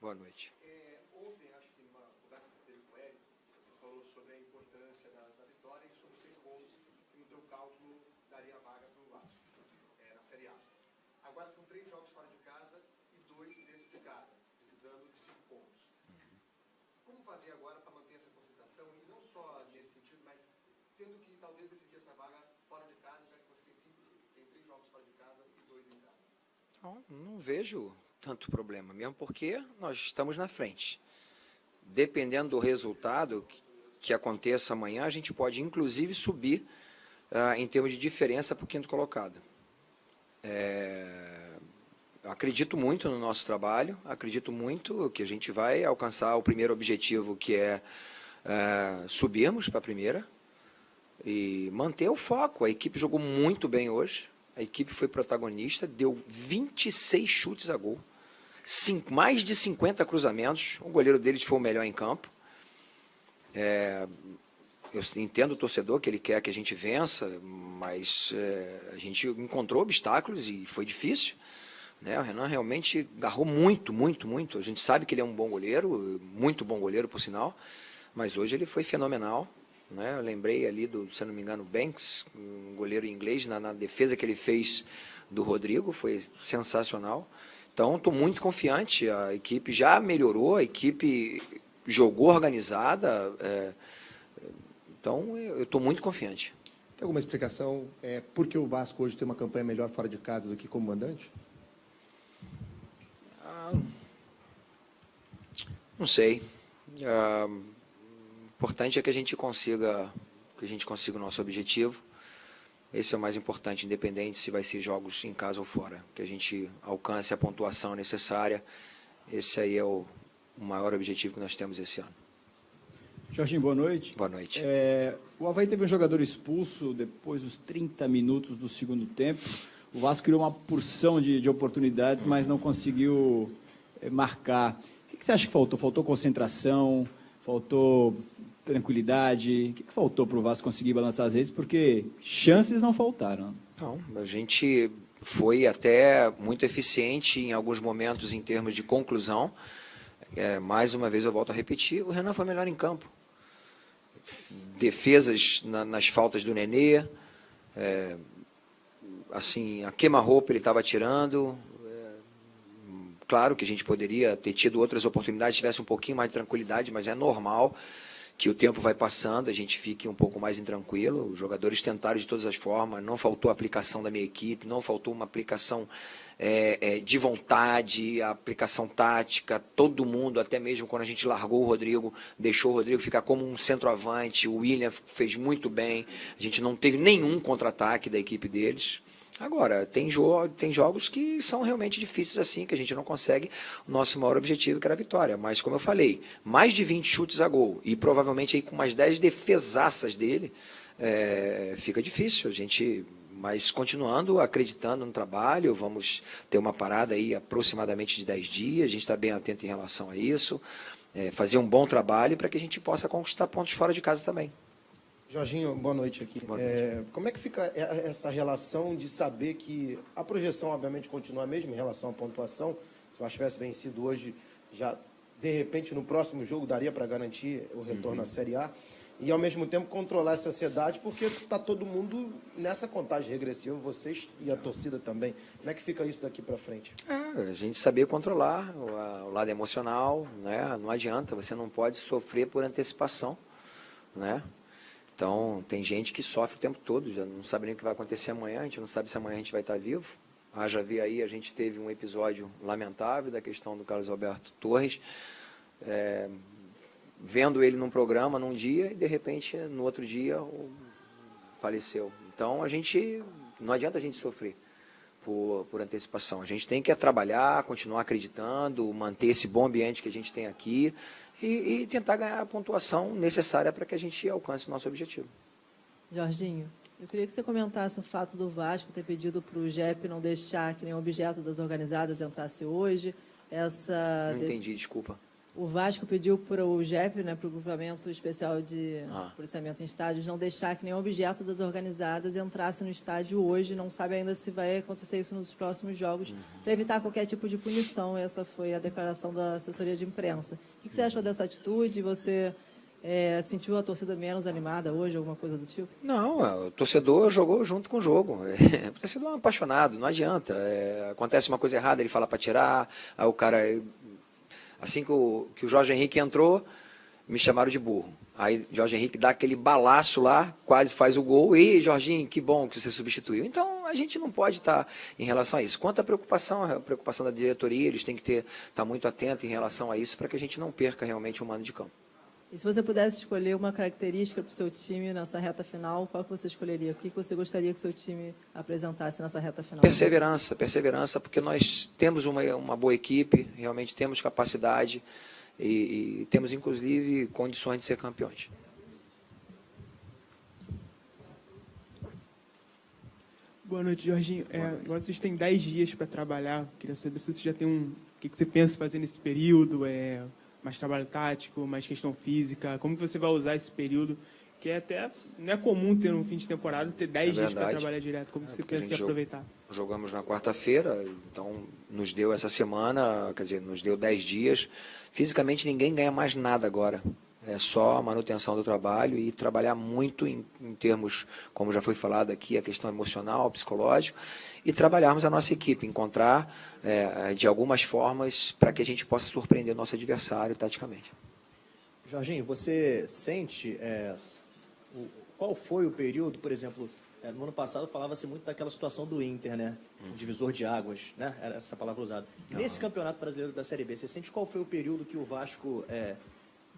Boa noite. Ontem, acho que numa conversa que você teve com o Eric, você falou sobre a importância da vitória e sobre os 6 pontos que no teu cálculo daria a vaga para o Vasco na Série A. Agora são 3 jogos fora de casa e 2 dentro de casa, precisando de 5 pontos. Como fazer agora para manter essa concentração e não só nesse sentido, mas tendo que talvez decidir essa vaga fora de casa, já que você tem 3 jogos fora de casa e 2 em casa? Não vejo tanto problema, mesmo porque nós estamos na frente. Dependendo do resultado que aconteça amanhã, a gente pode inclusive subir em termos de diferença para o quinto colocado. Eu acredito muito no nosso trabalho, acredito muito que a gente vai alcançar o primeiro objetivo, que é subirmos para a primeira e manter o foco. A equipe jogou muito bem hoje, a equipe foi protagonista, deu 26 chutes a gol, mais de 50 cruzamentos, o goleiro deles foi o melhor em campo. Eu entendo o torcedor que ele quer que a gente vença, mas a gente encontrou obstáculos e foi difícil. O Renan realmente agarrou muito, muito, muito. A gente sabe que ele é um bom goleiro, muito bom goleiro, por sinal, mas hoje ele foi fenomenal. Eu lembrei ali se eu não me engano, Banks, um goleiro inglês, na defesa que ele fez do Rodrigo, foi sensacional. Então, estou muito confiante, a equipe já melhorou, a equipe jogou organizada, então eu estou muito confiante. Tem alguma explicação por que o Vasco hoje tem uma campanha melhor fora de casa do que como mandante? Não sei. O importante é que a gente consiga o nosso objetivo. Esse é o mais importante, independente se vai ser jogos em casa ou fora. Que a gente alcance a pontuação necessária. Esse aí é o maior objetivo que nós temos esse ano. Jorginho, boa noite. Boa noite. O Avaí teve um jogador expulso depois dos 30 minutos do segundo tempo. O Vasco criou uma porção de oportunidades, mas não conseguiu marcar. O que você acha que faltou? Faltou concentração? Faltou tranquilidade? O que faltou para o Vasco conseguir balançar as redes? Porque chances não faltaram. Não, a gente foi até muito eficiente em alguns momentos em termos de conclusão. Mais uma vez eu volto a repetir, o Renan foi melhor em campo. Defesas nas faltas do Nenê, assim, a queima-roupa ele estava tirando. Claro que a gente poderia ter tido outras oportunidades, tivesse um pouquinho mais de tranquilidade, mas é normal que o tempo vai passando, a gente fique um pouco mais intranquilo. Os jogadores tentaram de todas as formas, não faltou a aplicação da minha equipe, não faltou uma aplicação de vontade, a aplicação tática, todo mundo, até mesmo quando a gente largou o Rodrigo, deixou o Rodrigo ficar como um centroavante, o William fez muito bem, a gente não teve nenhum contra-ataque da equipe deles. Agora, tem jogos que são realmente difíceis assim, que a gente não consegue o nosso maior objetivo, que era a vitória. Mas, como eu falei, mais de 20 chutes a gol e provavelmente aí com umas 10 defesaças dele, fica difícil. Mas continuando, acreditando no trabalho, vamos ter uma parada aí aproximadamente de 10 dias, a gente está bem atento em relação a isso, fazer um bom trabalho para que a gente possa conquistar pontos fora de casa também. Jorginho, boa noite aqui. Boa noite. Como é que fica essa relação de saber que a projeção, obviamente, continua a mesma em relação à pontuação? Se o Vasco tivesse vencido hoje, já, de repente, no próximo jogo, daria para garantir o retorno à Série A? E, ao mesmo tempo, controlar essa ansiedade, porque está todo mundo nessa contagem regressiva, vocês e a torcida também. Como é que fica isso daqui para frente? A gente saber controlar o lado emocional, não adianta, você não pode sofrer por antecipação, Então, tem gente que sofre o tempo todo, já não sabe nem o que vai acontecer amanhã, a gente não sabe se amanhã a gente vai estar vivo. Já vi aí, a gente teve um episódio lamentável da questão do Carlos Alberto Torres, vendo ele num programa num dia e, de repente, no outro dia, faleceu. Então, não adianta a gente sofrer por antecipação. A gente tem que trabalhar, continuar acreditando, manter esse bom ambiente que a gente tem aqui, e tentar ganhar a pontuação necessária para que a gente alcance o nosso objetivo. Jorginho, eu queria que você comentasse o fato do Vasco ter pedido para o JEP não deixar que nenhum objeto das organizadas entrasse hoje. Não entendi, desculpa. O Vasco pediu para o GEP, né, para o Grupamento Especial de Ah. Policiamento em Estádios, não deixar que nenhum objeto das organizadas entrasse no estádio hoje. Não sabe ainda se vai acontecer isso nos próximos jogos, para evitar qualquer tipo de punição. Essa foi a declaração da assessoria de imprensa. O que você achou dessa atitude? Você sentiu a torcida menos animada hoje, alguma coisa do tipo? Não, o torcedor jogou junto com o jogo. O torcedor é um apaixonado, não adianta. Acontece uma coisa errada, ele fala para tirar, aí o cara... Assim que o Jorge Henrique entrou, me chamaram de burro. Aí Jorge Henrique dá aquele balaço lá, quase faz o gol. E Jorginho, que bom que você substituiu. Então, a gente não pode estar em relação a isso. Quanto à preocupação, a preocupação da diretoria, eles têm que estar muito atentos em relação a isso, para que a gente não perca realmente o mando de campo. E se você pudesse escolher uma característica para o seu time nessa reta final, qual que você escolheria? O que você gostaria que o seu time apresentasse nessa reta final? Perseverança, porque nós temos uma boa equipe, realmente temos capacidade e temos, inclusive, condições de ser campeões. Boa noite, Jorginho. Agora vocês têm 10 dias para trabalhar. Queria saber se você já tem o que você pensa fazer nesse período, mais trabalho tático, mais questão física, como que você vai usar esse período, que até não é comum ter um fim de temporada, ter 10 dias para trabalhar direto, como que você pensa em aproveitar? Jogamos na quarta-feira, então nos deu essa semana, quer dizer, nos deu 10 dias. Fisicamente ninguém ganha mais nada agora, é só a manutenção do trabalho e trabalhar muito em termos, como já foi falado aqui, a questão emocional, psicológico, e trabalharmos a nossa equipe, encontrar de algumas formas para que a gente possa surpreender o nosso adversário taticamente. Jorginho, você sente qual foi o período, por exemplo, no ano passado falava-se muito daquela situação do Inter, né? Um divisor de águas, né? Era essa palavra usada. Nesse Campeonato Brasileiro da Série B, você sente qual foi o período que o Vasco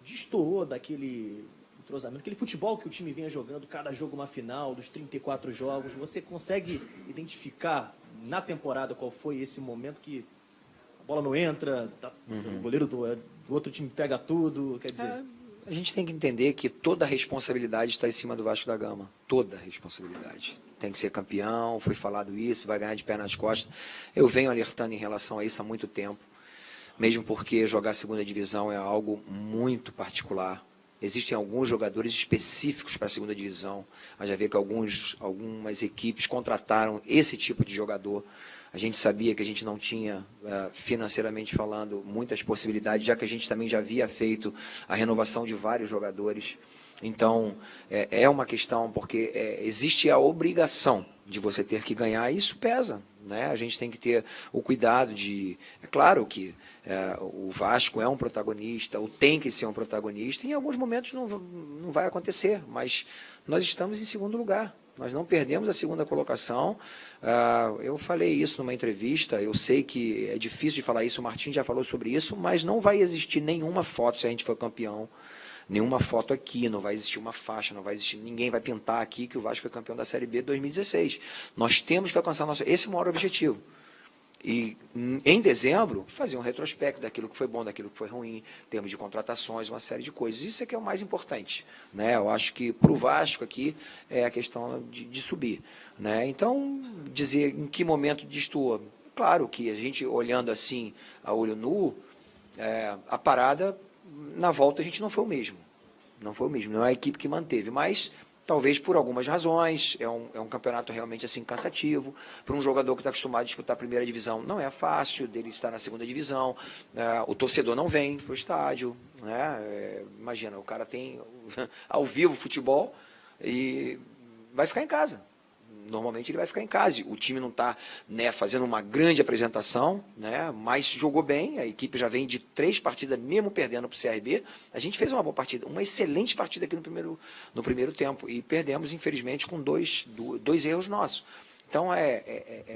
destoou daquele entrosamento, aquele futebol que o time vinha jogando, cada jogo uma final, dos 34 jogos? Você consegue identificar na temporada qual foi esse momento que a bola não entra, o goleiro do outro time pega tudo, quer dizer... A gente tem que entender que toda a responsabilidade está em cima do Vasco da Gama. Toda a responsabilidade. Tem que ser campeão, foi falado isso, vai ganhar de pé nas costas. Eu venho alertando em relação a isso há muito tempo, mesmo porque jogar a segunda divisão é algo muito particular. Existem alguns jogadores específicos para a segunda divisão. A gente já vê que algumas equipes contrataram esse tipo de jogador. A gente sabia que a gente não tinha, financeiramente falando, muitas possibilidades, já que a gente também já havia feito a renovação de vários jogadores. Então, é uma questão, porque existe a obrigação de você ter que ganhar, e isso pesa, né? A gente tem que ter o cuidado de... É claro que o Vasco é um protagonista, ou tem que ser um protagonista, e em alguns momentos não vai acontecer, mas nós estamos em segundo lugar. Nós não perdemos a segunda colocação. Eu falei isso numa entrevista, eu sei que é difícil de falar isso, o Martim já falou sobre isso, mas não vai existir nenhuma foto se a gente for campeão, nenhuma foto aqui, não vai existir uma faixa, não vai existir, ninguém vai pintar aqui que o Vasco foi campeão da Série B de 2016. Nós temos que alcançar esse é o maior objetivo. E em dezembro, fazer um retrospecto daquilo que foi bom, daquilo que foi ruim, em termos de contratações, uma série de coisas. Isso é que é o mais importante, né? Eu acho que para o Vasco aqui é a questão de subir, né? Então, dizer em que momento destoou. Claro que a gente olhando assim a olho nu, a parada na volta a gente não foi o mesmo. Não foi o mesmo, não é a equipe que manteve, mas... Talvez por algumas razões, é um campeonato realmente assim cansativo. Para um jogador que está acostumado a disputar a primeira divisão, não é fácil dele estar na segunda divisão. O torcedor não vem para o estádio, né? Imagina, o cara tem ao vivo futebol e vai ficar em casa. Normalmente ele vai ficar em casa. O time não está, né, fazendo uma grande apresentação, né, mas jogou bem. A equipe já vem de 3 partidas, mesmo perdendo para o CRB. A gente fez uma boa partida, uma excelente partida aqui no primeiro tempo. E perdemos, infelizmente, com dois erros nossos. Então,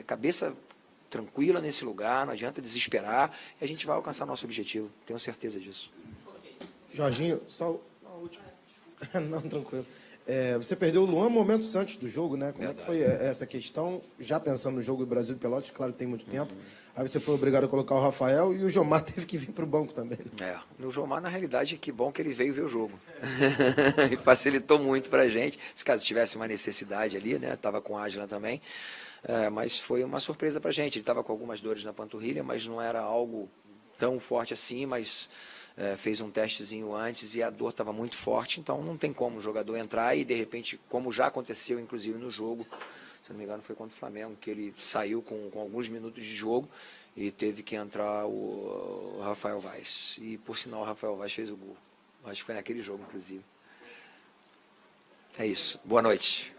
cabeça tranquila nesse lugar, não adianta desesperar. E a gente vai alcançar nosso objetivo. Tenho certeza disso. Jorginho, só uma última. Não, tranquilo. Você perdeu o Luan momentos antes do jogo, né? Como é que foi essa questão? Já pensando no jogo do Brasil e Pelotas, claro que tem muito tempo. Aí você foi obrigado a colocar o Rafael e o Jomar teve que vir para o banco também. O Jomar, na realidade, que bom que ele veio ver o jogo. E facilitou muito para a gente. Se caso tivesse uma necessidade ali, né? Estava com a Ágila também. Mas foi uma surpresa para a gente. Ele estava com algumas dores na panturrilha, mas não era algo tão forte assim, mas... fez um testezinho antes e a dor estava muito forte, então não tem como o jogador entrar e, de repente, como já aconteceu, inclusive, no jogo, se não me engano, foi contra o Flamengo, que ele saiu com alguns minutos de jogo e teve que entrar o Rafael Vaz. E, por sinal, o Rafael Vaz fez o gol. Acho que foi naquele jogo, inclusive. É isso. Boa noite.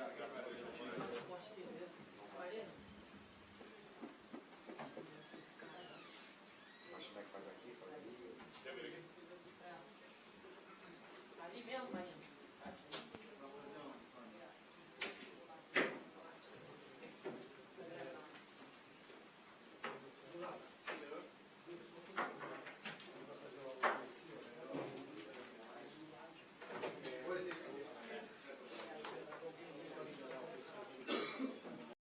Ali mesmo,